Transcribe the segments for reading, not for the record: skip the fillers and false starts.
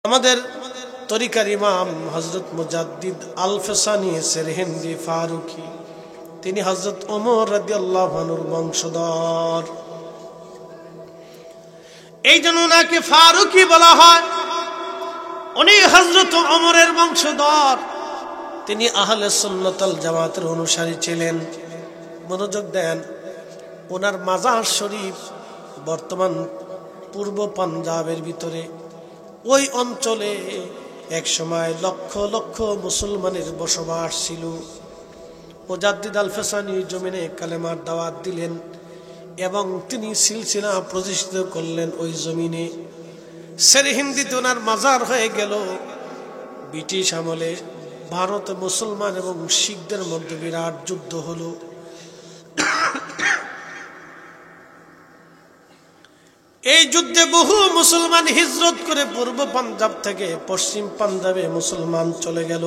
আমাদের তরিকার ইমাম হযরত মুজাদ্দিদ আল ফেসানি সেরহিন্দি ফারুকি, তিনি হযরত ওমর রাদিয়াল্লাহু আনহুর বংশধর। এই জন্য ওনাকে ফারুকি বলা হয়। উনি হযরত ওমরের বংশধর। তিনি আহলে সুন্নাত ওয়াল জামাতের অনুসারী ছিলেন। মনোযোগ দেন, ওনার মাজার শরীফ বর্তমান পূর্ব পাঞ্জাবের ভিতরে, ওই অঞ্চলে এক সময় লক্ষ লক্ষ মুসলমানের বসবাস ছিল। মুজাদ্দিদ আল ফেসানি জমিনে কালেমার দাওয়াত দিলেন এবং তিনি সিলসিলা প্রতিষ্ঠিত করলেন ওই জমিনে। সেরহিন্দিতে ওনার মাজার হয়ে গেল। ব্রিটিশ আমলে ভারতে মুসলমান এবং শিখদের মধ্যে বিরাট যুদ্ধ হলো। এই যুদ্ধে বহু মুসলমান হিজরত করে পূর্ব পাঞ্জাব থেকে পশ্চিম পাঞ্জাবে মুসলমান চলে গেল।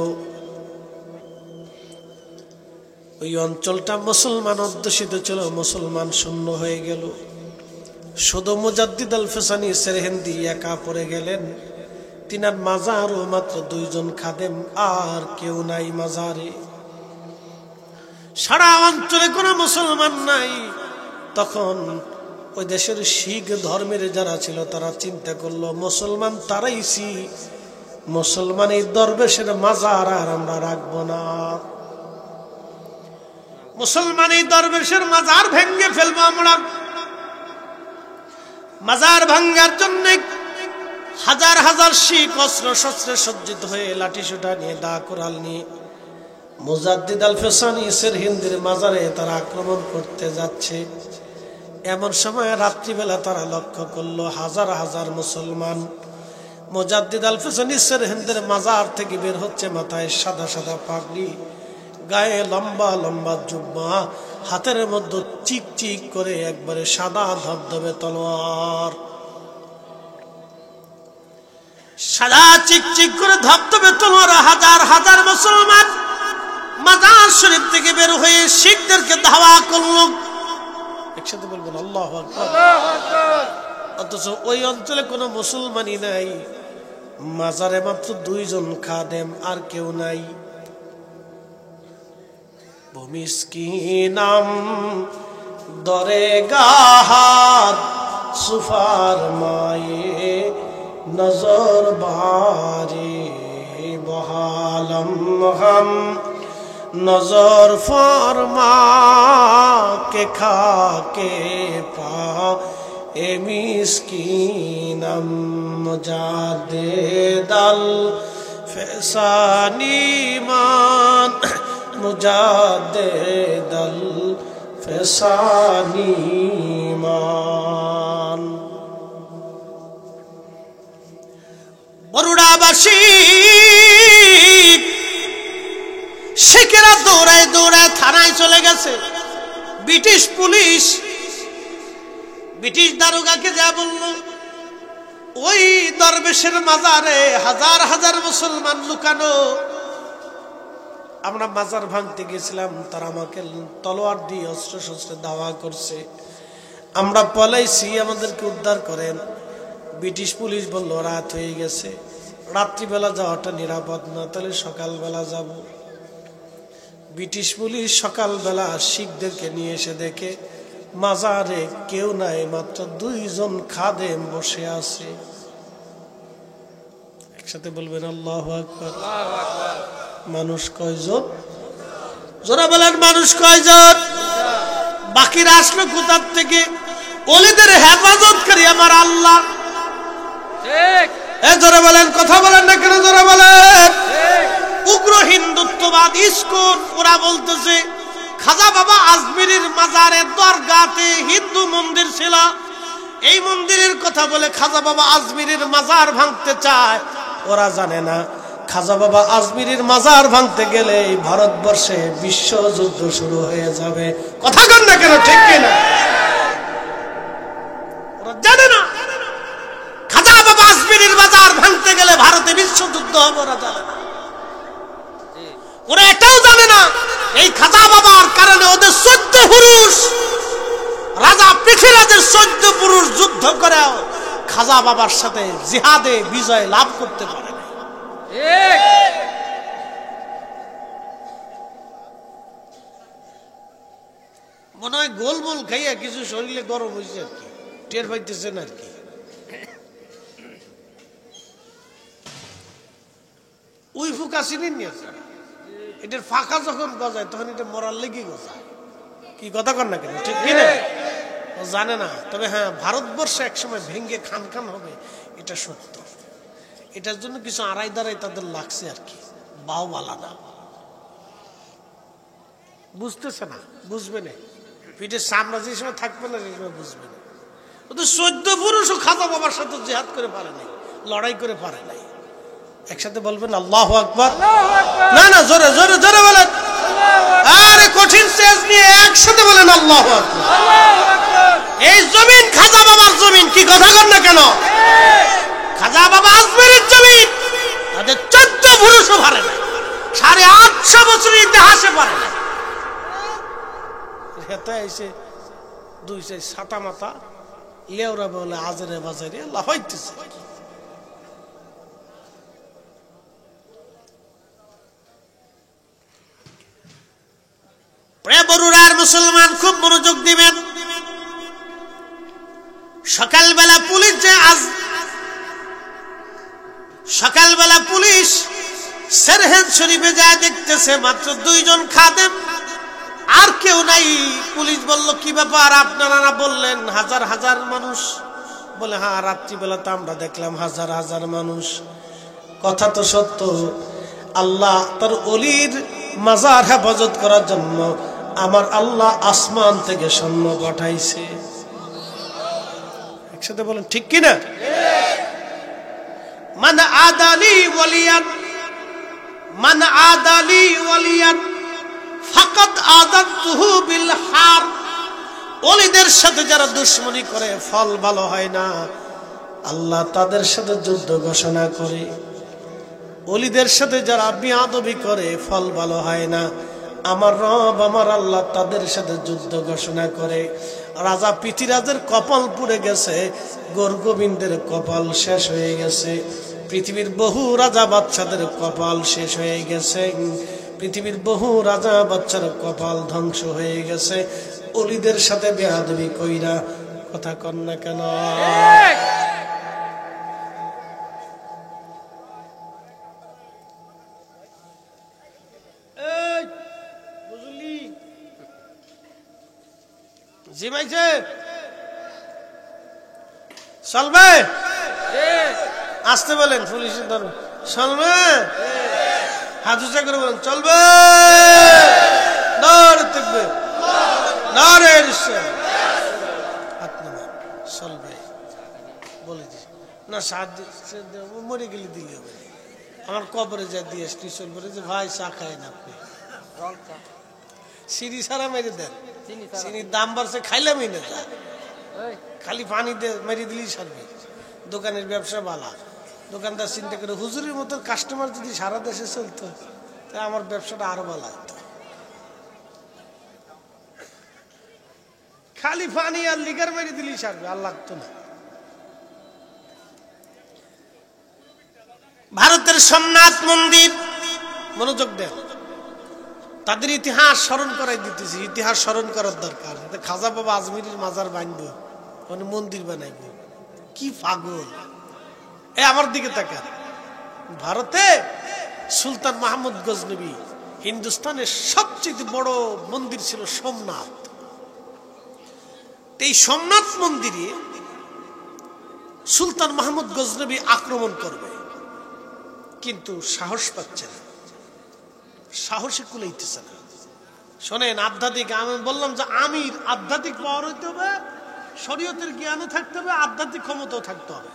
ওই অঞ্চলটা মুসলমান অধ্যুষিত ছিল, মুসলমান শূন্য হয়ে গেল। শুধু মুজাদ্দিদ আল ফেসানি সেরহিন্দি একা পড়ে গেলেন। তিনার মাজারও মাত্র 2 জন খাদেম, আর কেউ নাই মাজারে। সারা অঞ্চলে কোনো মুসলমান নাই। তখন ওই দেশের শিখ ধর্মের যারা ছিল তারা চিন্তা করলো, মুসলমান তারাইছি, মুসলমান এই দরবেশের মাজার আর আমরা রাখবো না। মুসলমান এই দরবেশের মাজার ভেঙে ফেলবো আমরা। মাজার ভাঙ্গার জন্য হাজার হাজার শিখ অস্ত্র শস্ত্রে সজ্জিত হয়ে লাঠি সোটা নিয়ে, দা কোরাল নিয়ে মুজাদ্দিদ আল ফেসানি সেরহিন্দির মাজারে তারা আক্রমণ করতে যাচ্ছে। এমন সময় রাত্রিবেলা তারা লক্ষ্য করলো হাজার হাজার মুসলমান মুজাদ্দিদ আল ফেসানি সেরহিন্দির মাজার থেকে বের হচ্ছে। মাথায় সাদা সাদা পাগড়ি, গায়ে লম্বা লম্বা জুব্বা, হাতের মধ্যে চিক চিক করে একবারে সাদা ধবধবে তলোয়ার। সাদা চিক চিক করে ধবধবে তলোয়ার। হাজার হাজার মুসলমান মাজার শরীফ থেকে বের হয়ে শিখদেরকে ধাওয়া করলো। একসাথে বলবেন আল্লাহু আকবার। অথচ ওই অঞ্চলে কোনো মুসলমানই নাই। মাজারে মাত্র 2 জন খাদেম, আর কেউ নাই। মিসকিনাম দরেগাহাত সুফার মায়ে নজর বারে বহালম হাম নজর ফরমা কে খাকে পা এ মিসকিনাম মুজাদ্দিদ আল ফেসানি মান মুজাদ্দিদ আল ফেসানি মান। বরুড়াবাসী শিখেরা দৌড়ায় দৌড়ায় থানায় চলে গেছে। ব্রিটিশ পুলিশ ব্রিটিশ দারোগাকে যা বলল, ওই দরবেশের মাজারে হাজার হাজার মুসলমান লুকানো। আমরা মাজার ভাঙতে গেছিলাম, তারা আমাকে তলোয়ার দিয়ে অস্ত্র শস্ত্রে ধাওয়া করছে। আমরা পলাইছি, আমাদেরকে উদ্ধার করেন। ব্রিটিশ পুলিশ বলল রাত হয়ে গেছে, রাত্রিবেলা যাওয়াটা নিরাপদ না, তাহলে সকালবেলা যাব। ব্রিটিশ পুলিশ সকালবেলা শিখদেরকে নিয়ে এসে দেখে মাজারে কেউ নাই, মাত্র 2 জন খাদেম বসে আছে। একসাথে বলবেন আল্লাহু আকবার। মানুষ কয়জন? জোরে বলেন, মানুষ কয়জন? বাকিরা আসলো কোথার থেকে? ওলিদের হেফাজতকারী আমার আল্লাহ। ঠিক। জোরে বলেন, কথা বলেন না কেন? জোরে বলেন। উগ্র হিন্দুত্ববাদ ইসকন ওরা বলতেছে খাজা বাবা আজমিরের মাজারে দরগাতে হিন্দু মন্দির ছিল, এই মন্দিরের কথা বলে খাজা বাবা আজমিরের মাজার ভাঙতে চায়। ওরা জানে না খাজা বাবা আজমিরের মাজার ভাঙতে গেলে ভারতবর্ষে বিশ্বযুদ্ধ শুরু হয়ে যাবে। কথা কন না কেন? ঠিক কিনা? ওরা জানে না খাজা বাবা আজমিরের মাজার ভাঙতে গেলে ভারতে বিশ্বযুদ্ধ হবে। ওরা জানে না। ওরা এটাও জানে না এই খাজা বাবার কারণে ওদের 14 পুরুষ রাজা পৃথ্বীরাজের 14 পুরুষ যুদ্ধ করে খাজা বাবার সাথে জিহাদে বিজয় লাভ করতে পারে না। মনে হয় গোলমোল খাইয়া কিছু শরীরে গরম হয়েছে আর কি, টের পাইতেছেন আর কি। উই ফুকা চিনেন নি আপনারা? এটার ফাঁকা যখন গজায় তখন এটা মরার লেগে গজায়। কি কথা কর না কেন, ঠিক কিনা? ও জানে না, তবে হ্যাঁ ভারতবর্ষে একসময় ভেঙ্গে খান খান হবে, এটা সত্য। এটার জন্য কিছু আড়াই দাঁড়াই তাদের লাগছে আর কি, বাওবালা না, বুঝতেছে না, বুঝবে না। পিঠের সামনে যে সময় থাকবে না সেই সময় বুঝবে না। ও তো 14 পুরুষও খাজা বাবার সাথে জিহাদ করে পারে নাই, লড়াই করে পারে নাই। একসাথে বলবেন আল্লাহু আকবার। না না, জোরে জোরে জোরে বলেন। আরে কঠিন স্টেজ নিয়ে একসাথে বলেন আল্লাহু আকবার। এই জমিন খাজা বাবার জমিন, কি কথা কর না কেন? খাজা বাবা আজমেরের জমিন, তাদের 14 পুরুষও পারে না, 850 বছরের ইতিহাসে পারে না। হেতে এসে দুই চাই ছাতা মাথা লেওরা বলে আজরে বাজারে লাফাইতেছে। বরুড়ার মুসলমান খুব মনোযোগ দিবেন। সকালবেলা পুলিশ যে সকালবেলা পুলিশ সেরহেন শরীফে যায় দেখতেছে মাত্র 2 জন খাদেম, আর কেউ নাই। পুলিশ বলল কি ব্যাপার, আপনারা না বললেন হাজার হাজার মানুষ? বলে হ্যাঁ, রাত্রিবেলা তো আমরা দেখলাম হাজার হাজার মানুষ। কথা তো সত্য, আল্লাহ তার ওলির মাজার হেফাজত করার জন্য আমার আল্লাহ আসমান থেকে সৈন্য পাঠাইছে। একসাথে বলেন ঠিক কিনা? মান আদালি ওয়ালিয়ান, মান আদালি ওয়ালিয়ান ফাকাদ আযানতুহু বিল হার। ওলিদের সাথে যারা দুশমনি করে ফল ভালো হয় না, আল্লাহ তাদের সাথে যুদ্ধ ঘোষণা করে। ওলিদের সাথে যারা বিয়াদবি করে ফল ভালো হয় না, আমার রব আমার আল্লাহ তাদের সাথে যুদ্ধ ঘোষণা করে। রাজা পৃথিরাজের কপাল পুড়ে গেছে, গোরগোবিন্দের কপাল শেষ হয়ে গেছে, পৃথিবীর বহু রাজা বাচ্চাদের কপাল শেষ হয়ে গেছে, পৃথিবীর বহু রাজা বাচ্চার কপাল ধ্বংস হয়ে গেছে ওলিদের সাথে বেয়াদবি কইরা। কথা কন না কেন? জি ভাই চলবে, আসতে বলেন পুলিশের ধরো, চলবে হাত উঁচা করে বলেন চলবে, চলবে বলে দিস না। সাহায্য মরে গেলে দিলে হবে, আমার কবরে যা দিয়ে আসছি চলবে যে ভাই চা খায় না আপনি, সিঁড়ি ছাড়া মেরে দেন, চিনির দাম বাড়ছে খাইলামই না, খালি পানি দিয়ে মেরে দিলেই সারবে। দোকানের ব্যবসা বালা, দোকানদার চিন্তা করে হুজুরের মতো কাস্টমার যদি সারা দেশে চলতো তাহলে আমার ব্যবসাটা আরো ভালো হতো। খালি পানি আর লিগার মেরে দিলেই সারবে, আর লাগতো না। ভারতের সোমনাথ মন্দির, মনোযোগ দেন, তাদের ইতিহাস স্মরণ করাই দিতেছি। ইতিহাস স্মরণ করার দরকার। খাজা বাবা আজমিরের মাজার বাঁধব, মানে মন্দির বানাইব, কি পাগল! এ আমার দিকে তাকান। ভারতে সুলতান মাহমুদ গজনবী, হিন্দুস্তানের সবচেয়ে বড় মন্দির ছিল সোমনাথ। এই সোমনাথ মন্দিরে সুলতান মাহমুদ গজনবী আক্রমণ করবে, কিন্তু সাহস পাচ্ছে না, সাহসে কুলাইতেছে না। শোনেন, আধ্যাত্মিক, আমি বললাম যে আমির আধ্যাত্মিক পাওয়ার হইতে হবে, শরীয়তের জ্ঞানও থাকতে হবে, আধ্যাত্মিক ক্ষমতাও থাকতে হবে।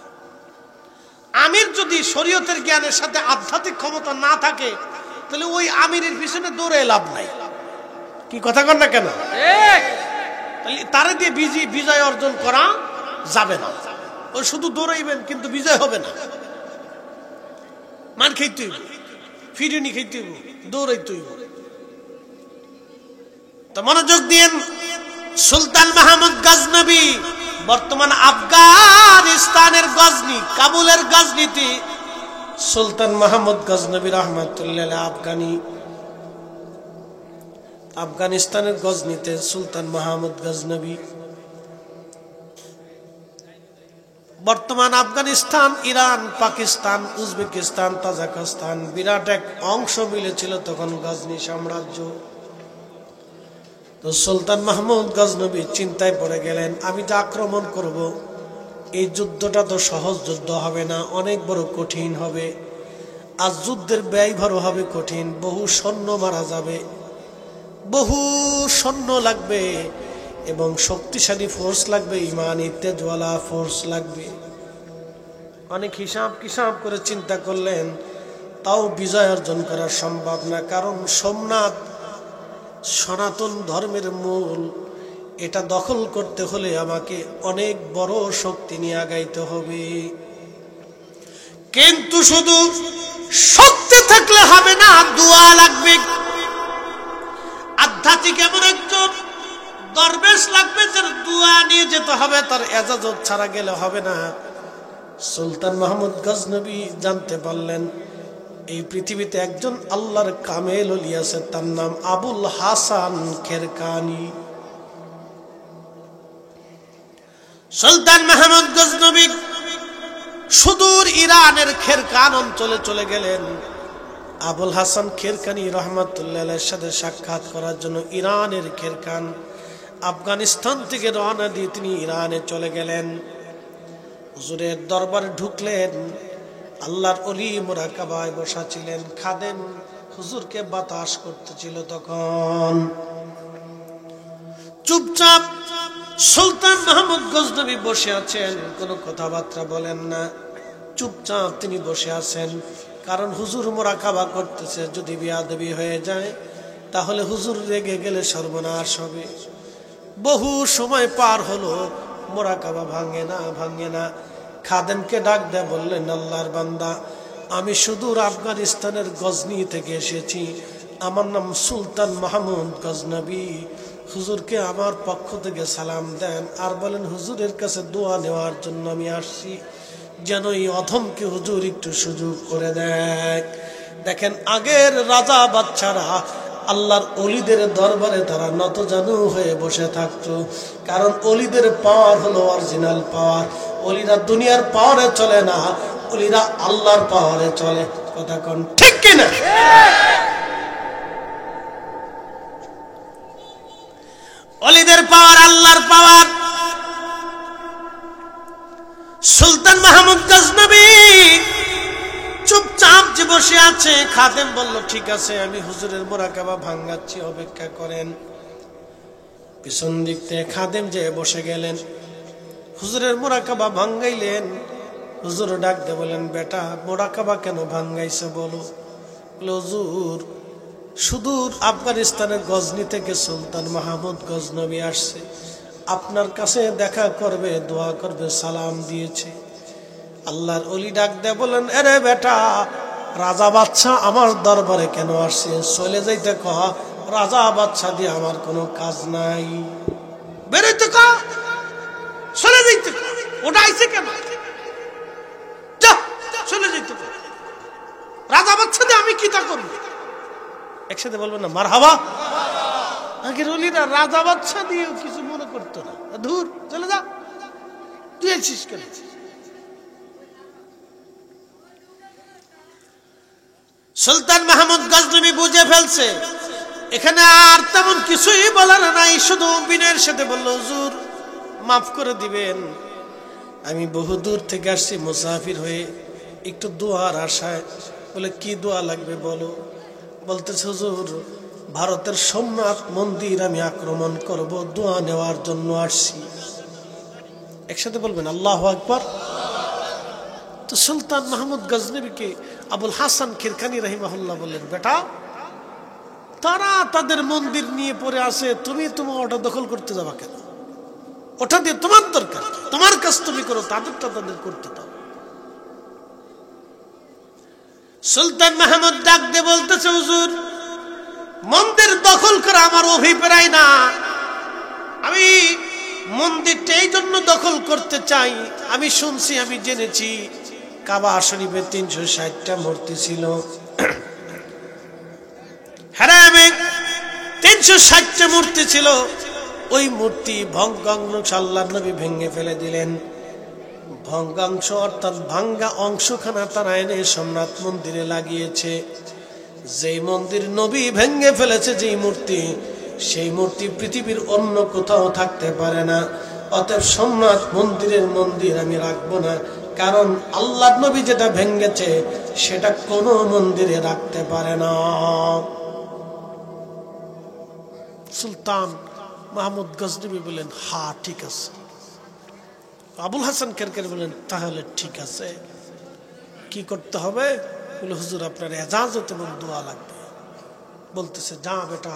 আমির যদি শরীয়তের জ্ঞানের সাথে আধ্যাত্মিক ক্ষমতা না থাকে, তাহলে ওই আমিরের পিছনে দৌড়ে লাভ নাই। কি কথা কন না কেন? তারে দিয়ে বিজয় অর্জন করা যাবে না। ওই শুধু দৌড়াইবেন কিন্তু বিজয় হবে না। মান খাইতে হইব, ফিরিনি খাইতে হইব, দৌড়াইতে হইব। তো মনোযোগ দিন, সুলতান মাহমুদ গজনবী বর্তমান আফগানিস্তানের গজনি, কাবুলের গজনিতে সুলতান মাহমুদ গজনবী রহমাতুল্লাহ আফগানিস্তানের গজনিতে সুলতান মাহমুদ গজনবী। বর্তমান Afghanistan, Iran, Pakistan, Uzbekistan, Tajikistan বিরাট এক অংশ মিলেছিল তখন গজনি সাম্রাজ্য। তো সুলতান মাহমুদ গজনবী চিন্তায় পড়ে গেলেন, আমি যে আক্রমণ করব, এই যুদ্ধটা তো সহজ যুদ্ধ হবে না, অনেক বড় কঠিন হবে। আজ যুদ্ধের ব্যয়ভারও হবে কঠিন, বহু সৈন্য মারা যাবে, বহু সৈন্য লাগবে এবং শক্তিশালী ফোর্স লাগবে, ইমানি তেজওয়ালা ফোর্স লাগবে। অনেক হিসাব কিসাব করে চিন্তা করলেন, তাও বিজয় অর্জন করা সম্ভব না, কারণ সোমনাথ সনাতন ধর্মের মূল, এটা দখল করতে হলে আমাকে অনেক বড় শক্তি নিয়ে আগাইতে হবে। কিন্তু শুধু শক্তি থাকলে হবে না, দোয়া লাগবে। আধ্যাত্মিক এমন একজন দরবেশ লাগবে যার দোয়া নিয়ে যেতে হবে, তার এজাজত ছাড়া গেলে হবে না। সুলতান মাহমুদ গজনবী জানতে পারলেন এই পৃথিবীতে একজন আল্লাহর কামেল ওলি আছে, তার নাম আবুল হাসান খেরকানি। সুলতান মাহমুদ গজনবী সুদূর ইরানের খেরকান অঞ্চলে চলে গেলেন। আবুল হাসান খেরকানি রহমাতুল্লাহের সাথে সাক্ষাৎ করার জন্য ইরানের খেরকান, আফগানিস্তান থেকে রওনা দিয়ে তিনি ইরানে চলে গেলেন। হুজুরের দরবারে ঢুকলেন, আল্লাহর ওলি মুরাকাবায় বসা ছিলেন, খাদেম হুজুরকে বাতাস করতেছিল। তখন চুপচাপ সুলতান মাহমুদ গজনবী বসে আছেন, কোনো কথাবার্তা বলেন না, চুপচাপ তিনি বসে আছেন। কারণ হুজুর মুরাকাবা করতেছে, যদি বেয়াদবি হয়ে যায় তাহলে হুজুর রেগে গেলে সর্বনাশ হবে। বহু সময় পার হলো, মুরাকাবা ভাঙে না। খাদেমকে ডাক দেয়া বললেন, আল্লাহর বান্দা, আমি সুদূর আফগানিস্তানের গজনি থেকে এসেছি, আমার নাম সুলতান মাহমুদ গজনবী, হুজুরকে আমার পক্ষ থেকে সালাম দেন, আর বলেন হুজুরের কাছে দোয়া নেওয়ার জন্য আমি আসছি, যেন এই অধমকে হুজুর একটু সুযোগ করে দেয়। দেখেন, আগের রাজা বাদশারা আল্লাহর অলিদের দরবারে তারা নতজানু হয়ে বসে থাকতো, কারণ অলিদের পাওয়ার হলো অরিজিনাল পাওয়ার। অলিরা দুনিয়ার পাওয়ারে চলে না, অলিরা আল্লাহর পাওয়ারে চলে। কথা কোন ঠিক কিনা? অলিদের পাওয়ার আল্লাহর পাওয়ার। সুলতান মাহমুদ গজনবী চুপচাপ যে বসে আছে। খাদেম বলল, ঠিক আছে, আমি হুজুরের মুরাকাবা ভাঙাচ্ছি, অপেক্ষা করেন। পিছন দিক থেকে খাদেম যে বসে গেলেন, হুজুরের মুরাকাবা ভাঙাইলেন। হুজুর ডাক দিয়ে বলেন, বেটা, মুরাকাবা কেন ভাঙাইছে বলো? হুজুর, সুদূর আফগানিস্তানের গজনি থেকে সুলতান মাহমুদ গজনবী আসছে, আপনার কাছে দেখা করবে, দোয়া করবে, সালাম দিয়েছে। আল্লাহর ওলি ডাক দেয়া বলেন, আরে বেটা, রাজা বাদশা আমার দরবারে কেন আসছে? চলে যাইতে কহ, রাজা বাদশা দিয়ে আমার কোনো কাজ নাই। বেরোইতে কহ, চলে যাইতে কহ, ওটা আইছে কেন? চলে যাইতে কহ, রাজা বাদশা দিয়ে আমি কি তা করব? একসাথে বলবেন না মারহাবা? আগের ওলিরা রাজা বাদশা দিয়ে কিছু মনে করতো না, ধুর চলে যা, তুই আছিস কেন? সুলতান মাহমুদ গজনবী বুঝে ফেলছে এখানে আর তেমন কিছুই বলার নাই, শুধু বিনয়ের সাথে বলল, হুজুর মাফ করে দিবেন, আমি বহু দূর থেকে আসছি মুসাফির হয়ে, একটু দোয়ার আশায়। বলে, কি দোয়া লাগবে বলো? বলতেছে, হুজুর, ভারতের সোমনাথ মন্দির আমি আক্রমণ করব, দোয়া নেওয়ার জন্য আসছি। একসাথে বলবেন আল্লাহু আকবার। তো সুলতান মাহমুদ গজনবীকে আবুল হাসান খেরকানি রাহিমাহুল্লাহ বললেন, বেটা, তারা তাদের মন্দির নিয়ে পড়ে আছে, তুমি তোমার ওটা দখল করতে যাবা কেন? ওটা দিয়ে তোমার দরকার, তোমার কাজ তুমি করো, তাদেরটা তাদের করতে দাও। সুলতান মাহমুদ ডাক দিয়ে বলতেছে, হুজুর, মন্দির দখল করা আমার অভিপ্রায় না, আমি মন্দিরটা এই জন্য দখল করতে চাই, আমি শুনছি, আমি জেনেছি কাবা শরীফে 360টা মূর্তি ছিল, হারামে 360টা মূর্তি ছিল। ওই মূর্তি ভঙ্গাংশ আল্লাহর নবী ভেঙে ফেলে দিলেন। ভঙ্গাংশ অর্থাৎ ভাঙ্গা অংশখানা তারা এনে সোমনাথ মন্দিরে লাগিয়েছে। যেই মন্দির নবী ভেঙে ফেলেছে, যেই মূর্তি, সেই মূর্তি পৃথিবীর অন্য কোথাও থাকতে পারে না। অতএব সোমনাথ মন্দিরের মন্দির আমি রাখবো না, কারণ আল্লাহর নবী যেটা ভেঙেছে সেটা কোনো মন্দিরে রাখতে পারে না। সুলতান মাহমুদ গজনবী বলেন, হ্যাঁ ঠিক আছে। আবুল হাসান কেরকের বলেন, তাহলে ঠিক আছে, কি করতে হবে? বলে, হুজুর আপনার এজাজত এবং দোয়া লাগবে। বলতেছে, যা বেটা,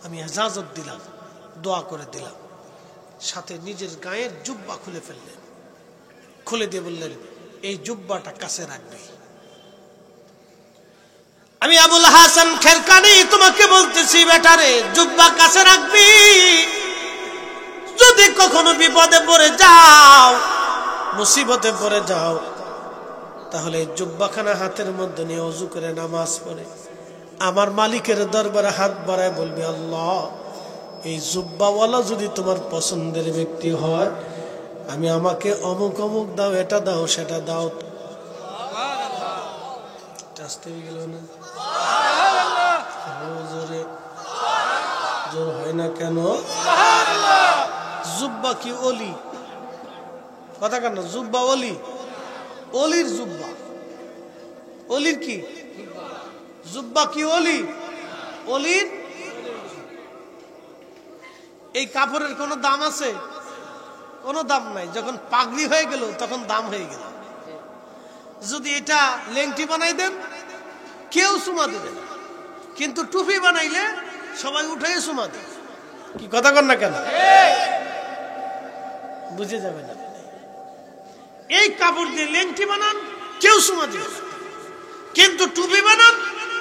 আমি এজাজত দিলাম, দোয়া করে দিলাম। সাথে নিজের গায়ের জুব্বা খুলে ফেললেন, খুলে দিয়ে বললেন, এই জুব্বাটা কাছে রাখবি। আমি আবুল হাসান খেরকানি তোমাকে বলতেছি, বেটারে জুব্বা কাছে রাখবি। যদি কখনো বিপদে পড়ে যাও, মুসিবতে পড়ে যাও, তাহলে জুব্বাখানা হাতের মধ্যে নিয়ে ওযু করে নামাজ পড়ে আমার মালিকের দরবারে হাত বাড়ায় বলবি, আল্লাহ এই জুব্বাওয়ালা যদি তোমার পছন্দের ব্যক্তি হয়, আমি আমাকে অমুক অমুক দাও, এটা দাও, সেটা দাও। গেল না, জোর হয় না কেন? জুব্বা কি অলি? কথা কেন? জুব্বা অলি, অলির জুব্বা, অলির কি জুব্বা? কি অলি? অলির এই কাপড়ের কোনো দাম আছে? কোনো দাম নাই। যখন পাগড়ি হয়ে গেল তখন দাম হয়ে গেল। যদি এটা লেংটি বানাই দেন, কেউ চুমা দেবে না, কিন্তু টুপি বানাইলে সবাই উঠে চুমা দেবে। কি কথা কন না কেন? বুঝে যাবে না। এই কাপড় দিয়ে লেংটি বানান, কেউ চুমা দেবে না, কিন্তু টুপি বানান,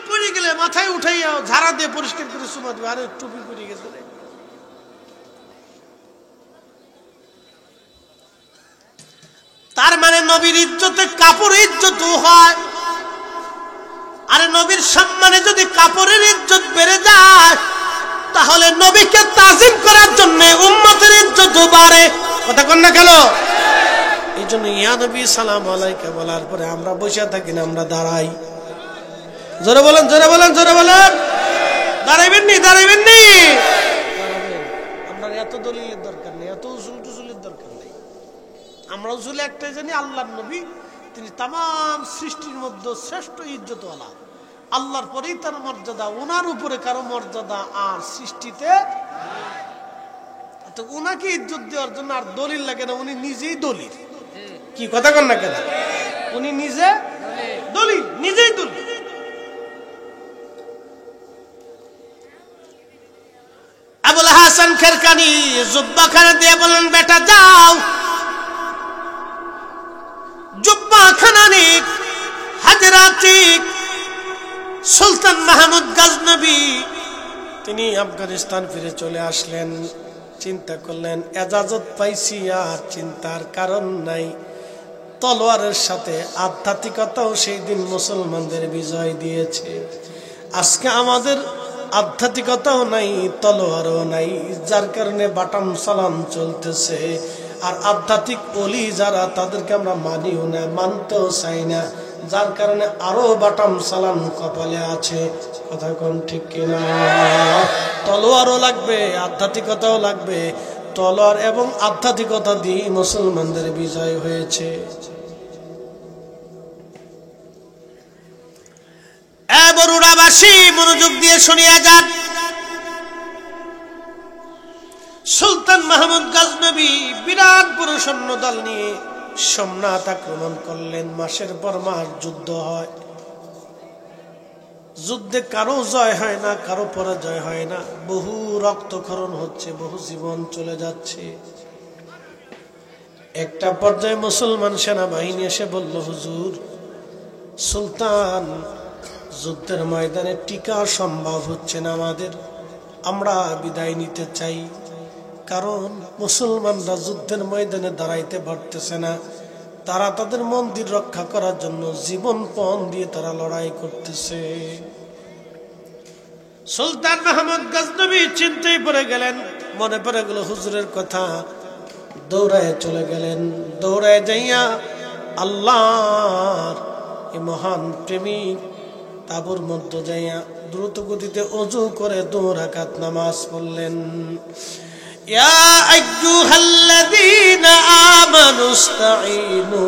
পড়ে গেলে মাথায় উঠাইয়া ঝাড়া দিয়ে পরিষ্কার করে চুমা দেবে। আরে টুপি পড়ে গেছে। তার মানে নবীর ইজ্জতে কাপড় ইজ্জত হয়। আরে নবীর সম্মানে যদি কাপড়ের ইজ্জত বেড়ে যায়, তাহলে নবীকে তাজিম করার জন্য উম্মতের ইজ্জত বাড়ে। কথা কন না কেন? এই জন্য ইয়া নবী সালাম আলাইকা বলার পরে আমরা বসে থাকি না, আমরা দাঁড়াই। জোরে বলেন, জোরে বলেন, জোরে বলেন। দাঁড়াইবেন নি? দাঁড়াইবেন নি? আমরা এত দলিলের দরকার নেই, এত উসুল টুসুলের দরকার নেই। আমরা উসুলে একটাই জানি, আল্লাহর নবী তিনি তামাম সৃষ্টির মধ্যে শ্রেষ্ঠ ইজ্জতওয়ালা। আল্লাহর পরেই তার মর্যাদা, ওনার উপরে কারো মর্যাদা আর সৃষ্টিতে। তো ওনাকে ইজ্জত দেওয়ার জন্য আর দলিল লাগে না, উনি নিজেই দলিল। কি কথা কন না কেন? উনি নিজে দলিল, নিজেই দলিল। আবুল হাসান খেরকানি জুব্বাখানা দিয়ে বলেন, বেটা যাও, জুব্বাখানা নিক, হাজরা চিক। সুলতান মাহমুদ গজনবী তিনি আফগানিস্তান ফিরে চলে আসলেন। চিন্তা করলেন, এজাজত পাইছি, আর চিন্তার কারণ নাই। তলোয়ারের সাথে আধ্যাত্মিকতাও সেই দিন মুসলমানদের বিজয় দিয়েছে। আজকে আমাদের আধ্যাত্মিকতাও নাই, তলোয়ারও নাই, যার কারণে বাটাম সালাম চলতেছে। আর আধ্যাত্মিক ওলি যারা, তাদেরকে আমরা মানিও না, মানতেও চাই না, যার কারণে আরো বাটাম সালাম কপালে আছে। কথা কোন ঠিক কিনা? তলোয়ারও লাগবে, আধ্যাত্মিকতাও লাগবে। তলোয়ার এবং আধ্যাত্মিকতা দিয়ে মুসলমানদের বিজয় হয়েছে। বরুড়াবাসী মনোযোগ দিয়ে শুনিয়া যান। সুলতান মাহমুদ গজনবী বিরাট বড় সৈন্য দল নিয়ে সোমনাথ আক্রমণ করলেন। মাসের পর মাস যুদ্ধ হয়। যুদ্ধে কারো জয় হয় না, কারো পরাজয় হয় না। বহু রক্তক্ষরণ হচ্ছে, বহু জীবন চলে যাচ্ছে। একটা পর্যায়ে মুসলমান সেনাবাহিনী এসে বলল, হুজুর, সুলতান যুদ্ধের ময়দানে টিকা সম্ভব হচ্ছে না আমাদের, আমরা বিদায় নিতে চাই। কারণ মুসলমানরা যুদ্ধের ময়দানে দাঁড়াইতে পারতেছে না, তারা তাদের মন্দির রক্ষা করার জন্য জীবনপণ দিয়ে তারা লড়াই করতেছে। সুলতান মাহমুদ গজনবী চিন্তায় পড়ে গেলেন, মনে পড়ে গেল হুজুরের কথা, দৌড়ায় চলে গেলেন। দৌড়ায় যাইয়া আল্লাহর এই মহান প্রেমিক তাবুর মধ্যে যাইয়া দ্রুত গতিতে ওযু করে 2 রাকাত নামাজ পড়লেন। ইয়া আইয়ুহাল্লাযীনা আমানুস্তাঈনু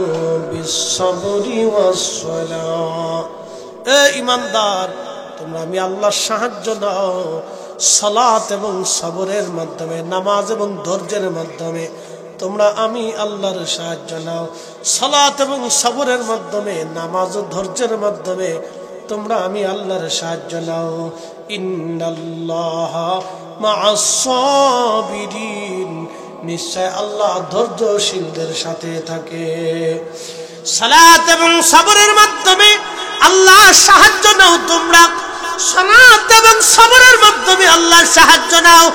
বিস-সাবরি ওয়াস-সালাহ, এ ঈমানদার, তোমরা আমি আল্লাহর সাহায্য নাও সালাত এবং সবরের মাধ্যমে, নামাজ এবং ধৈর্যের মাধ্যমে। তোমরা আমি আল্লাহর সাহায্য নাও সালাত এবং সবরের মাধ্যমে, নামাজ ও ধৈর্যের মাধ্যমে তোমরা আমি আল্লাহর সাহায্য নাও। ইন্নাল্লাহা মা'আস সাবিরিন, নিশ্চয় আল্লাহ ধৈর্যশীলদের সাথে থাকে। সালাত এবং সবরের মাধ্যমে আল্লাহর সাহায্য নাও তোমরা, সালাত এবং সবরের মাধ্যমে আল্লাহর সাহায্য নাও।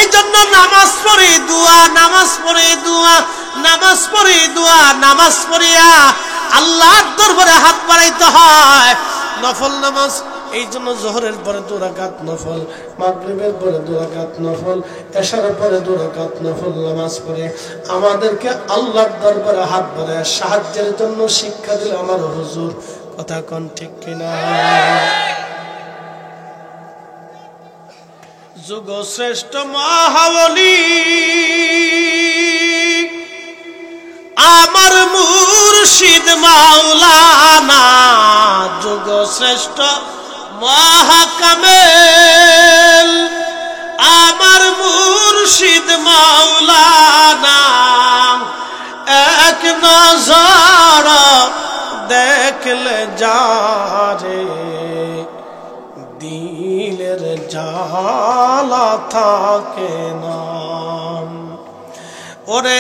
এই জন্য নামাজ পড়ে দোয়া, নামাজ পড়ে দোয়া, নামাজ পড়ে দোয়া, নামাজ পড়িয়া আল্লাহর দরবারে হাত বাড়াইতে হয়। নফল নামাজ, এই জন্য জোহরের পরে 2 রাকাত নফল, মাগরিবের পরে 2 রাকাত নফল, এশার পরে 2 রাকাত নফল নামাজ পড়ে আমাদেরকে আল্লাহর দরবারে হাত বাড়ায় সাহায্যের জন্য শিক্ষা দিল আমার হুজুর। কথা কোন ঠিক কিনা? যুগ শ্রেষ্ঠ মহাওলি আমার মুর্শিদ মাওলানা, যুগ শ্রেষ্ঠ মহাকামেল আমার মুর্শিদ মাওলানা, এক নজর দেখলে যারে দিলের জ্বালা থাকে না। ওরে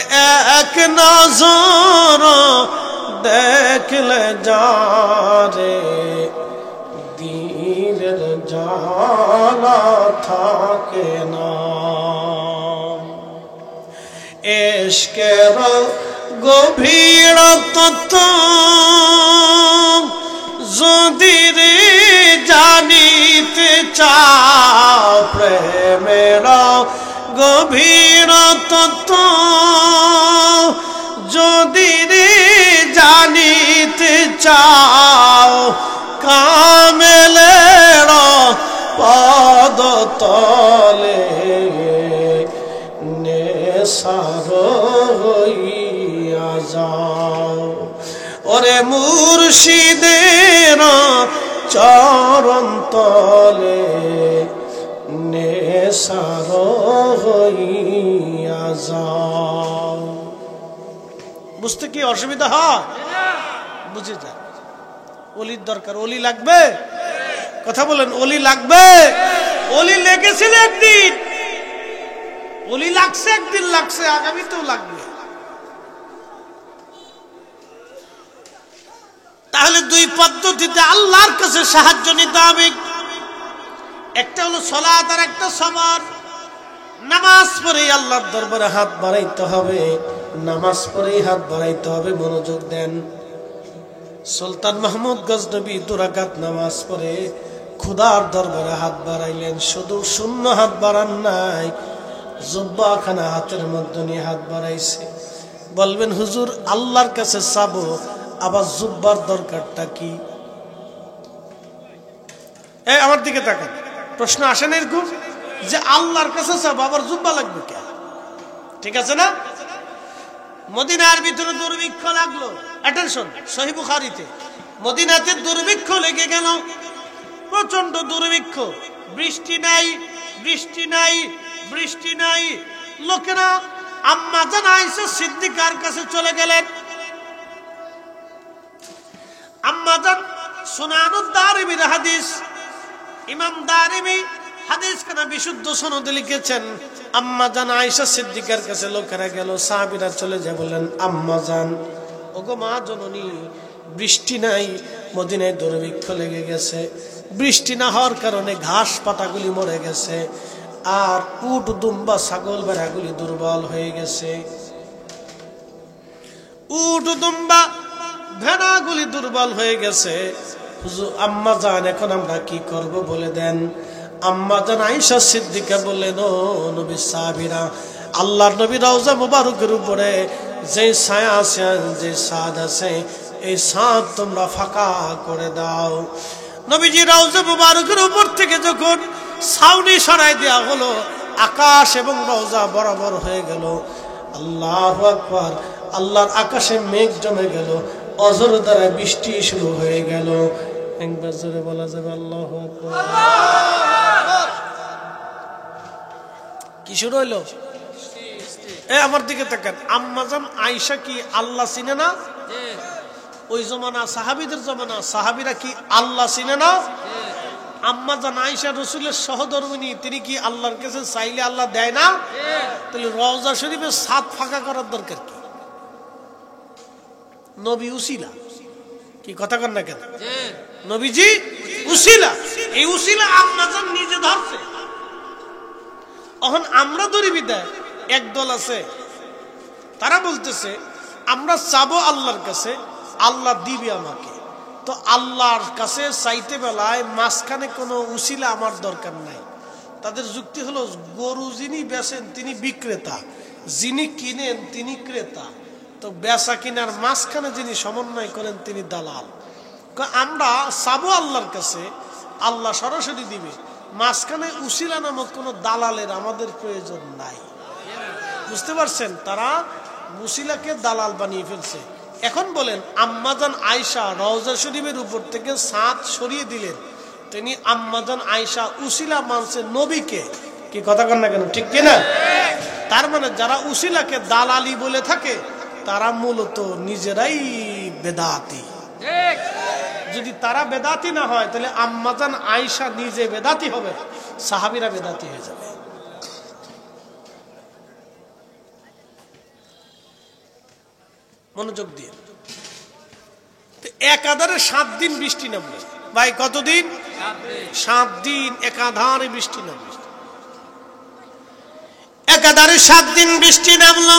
এক নজর দেখলে যারে দিলের জ্বালা থাকে না। ইশকের গভীর তত্ত্ব যদি রে জানিতে চাও, প্রেমের গভীর তত্ত্ব যদি রে জানিতে চাও, কামেলের পদ তলে নেশার হইয়া যাও। ওরে মুর্শিদের চরণ তলে নেশার হইয়া যাও। বুঝতে কি অসুবিধা হয়? বুঝে যান, ওলির দরকার। ওলি লাগবে? কথা বলেন, ওলি লাগবে? ওলি লেগেছিল একদিন, ওলি লাগছে একদিন, লাগছে আগামীতেও লাগবে। তাহলে 2 পদ্ধতিতে আল্লাহর কাছে সাহায্য নিতে হবে। একটা হলো সালাত আর একটা সবর। নামাজ পড়েই আল্লাহর দরবারে হাত বাড়াইতে হবে, নামাজ পড়েই হাত বাড়াইতে হবে। মনোযোগ দেন। সুলতান মাহমুদ গজনবী 2 রাকাত নামাজ পড়ে খোদার দরবারে হাত বাড়াইলেন। শুধু শূন্য হাত বাড়ান নাই, জুব্বাখানা হাতের মধ্যে নিয়ে হাত বাড়াইছে। বলবেন হুজুর আল্লাহর কাছে চাবো, আবার জুব্বার দরকারটা কি? এই আমার দিকে তাকান, প্রশ্ন আসে না এরকম যে আল্লাহর কাছে চাবো আবার জুব্বা লাগবে কেন? ঠিক আছে না? মদিনার ভিতরে দুর্ভিক্ষ লাগলো। অ্যাটেনশন, সহিহ বুখারীতে মদিনাতে দুর্ভিক্ষ লেগে গেল, প্রচন্ড দুর্ভিক্ষ, বৃষ্টি নাই, বৃষ্টি নাই, বৃষ্টি নাই। লোকেরা আম্মা জান আয়েশা সিদ্দিকার কাছে চলে গেলেন। আম্মা জান সুনানুদ দারিমির হাদিস, ইমাম দারিমি হাদিস খানা বিশুদ্ধ সনদে লিখেছেন। আম্মা জান আয়েশা সিদ্দিকার কাছে লোকেরা গেল, সাহাবীরা চলে যায়, বললেন আম্মা জান, ওগো মা জননী, বৃষ্টি নাই, মদিনায় দুর্ভিক্ষ লেগে গেছে, বৃষ্টি না হওয়ার কারণে ঘাস পাতাগুলি মরে গেছে, আর উট দুম্বা ছাগল ভেড়াগুলি দুর্বল হয়ে গেছে। উট দুম্বা ভেড়াগুলি দুর্বল হয়ে গেছে। হুজুর আম্মা জান এখন আমরা কি করব বলে দেন। আম্মা জান আয়েশা সিদ্দিকা বললেন, ও নবী সাহাবীরা, আল্লাহর নবী রওজা মুবারকের উপরে যে ছায়া আছে, যে ছাদ আছে, এই ছাদ তোমরা ফাঁকা করে দাও। নবীজি রওজা মুবারকের উপর থেকে যখন ছাউনি সরাই দেওয়া হলো, আকাশ এবং রওজা বরাবর হয়ে গেল। আল্লাহু আকবার, আল্লাহর আকাশে মেঘ জমে গেল, অজর দ্বারা বৃষ্টি শুরু হয়ে গেল। একবার জোরে বলা যাবে আল্লাহু আকবার। কি শুরু হইলো? আমার দিকে তাকান। আম্মাজান আয়েশা কি আল্লাহ চিনে না? ওই জমানা সাহাবীদের জমানা, সাহাবীরা কি আল্লাহ চিনে না? আম্মাজান আয়েশা রাসূলের সহধর্মিণী, তিনি কি আল্লাহর কাছে চাইলে আল্লাহ দেয় না? তাহলে রওজা শরীফের ছাদ ফাঁকা করার দরকার কি? নবী উসিলা, কি কথা কন না কেন? নবীজি উসিলা, এই উসিলা আম্মাজান নিজে ধরছে। এখন আমরা ধরি বিদায়, একদল আছে তারা বলতেছে আমরা চাবো আল্লাহর কাছে, আল্লাহ দিবে আমাকে। তো আল্লাহর কাছে চাইতে বেলায় মাঝখানে কোনো উসিলা আমার দরকার নাই। তাদের যুক্তি হলো, গরু যিনি বেচেন তিনি বিক্রেতা, যিনি কিনেন তিনি ক্রেতা, তো বেচা কিনার মাঝখানে যিনি সমন্বয় করেন তিনি দালাল। আমরা চাবো আল্লাহর কাছে, আল্লাহ সরাসরি দিবে, মাঝখানে উসিলা নামক কোনো দালালের আমাদের প্রয়োজন নাই। বুঝতে পারছেন? তারা উসিলাকে দালাল বানিয়ে ফেলছে। এখন বলেন, আম্মাজান আয়েশা রওজা শরীফের উপর থেকে ছাদ সরিয়ে দিলেন, তিনি আম্মাজান আয়েশা উসিলা মানছে নবীকে। কি কথা কন না কেন? ঠিক কিনা? তার মানে যারা উসিলাকে দালালি বলে থাকে তারা মূলত নিজেরাই বেদাতি। যদি তারা বেদাতি না হয় তাহলে আম্মাজান আয়েশা নিজে বেদাতি হবে, সাহাবীরা বেদাতি হয়ে যাবে। মনোযোগ দিয়ে। একাধারে 7 দিন বৃষ্টি নামলো। ভাই কতদিন? 7 দিন একাধারে বৃষ্টি নামলো। একাধারে 7 দিন বৃষ্টি নামলো।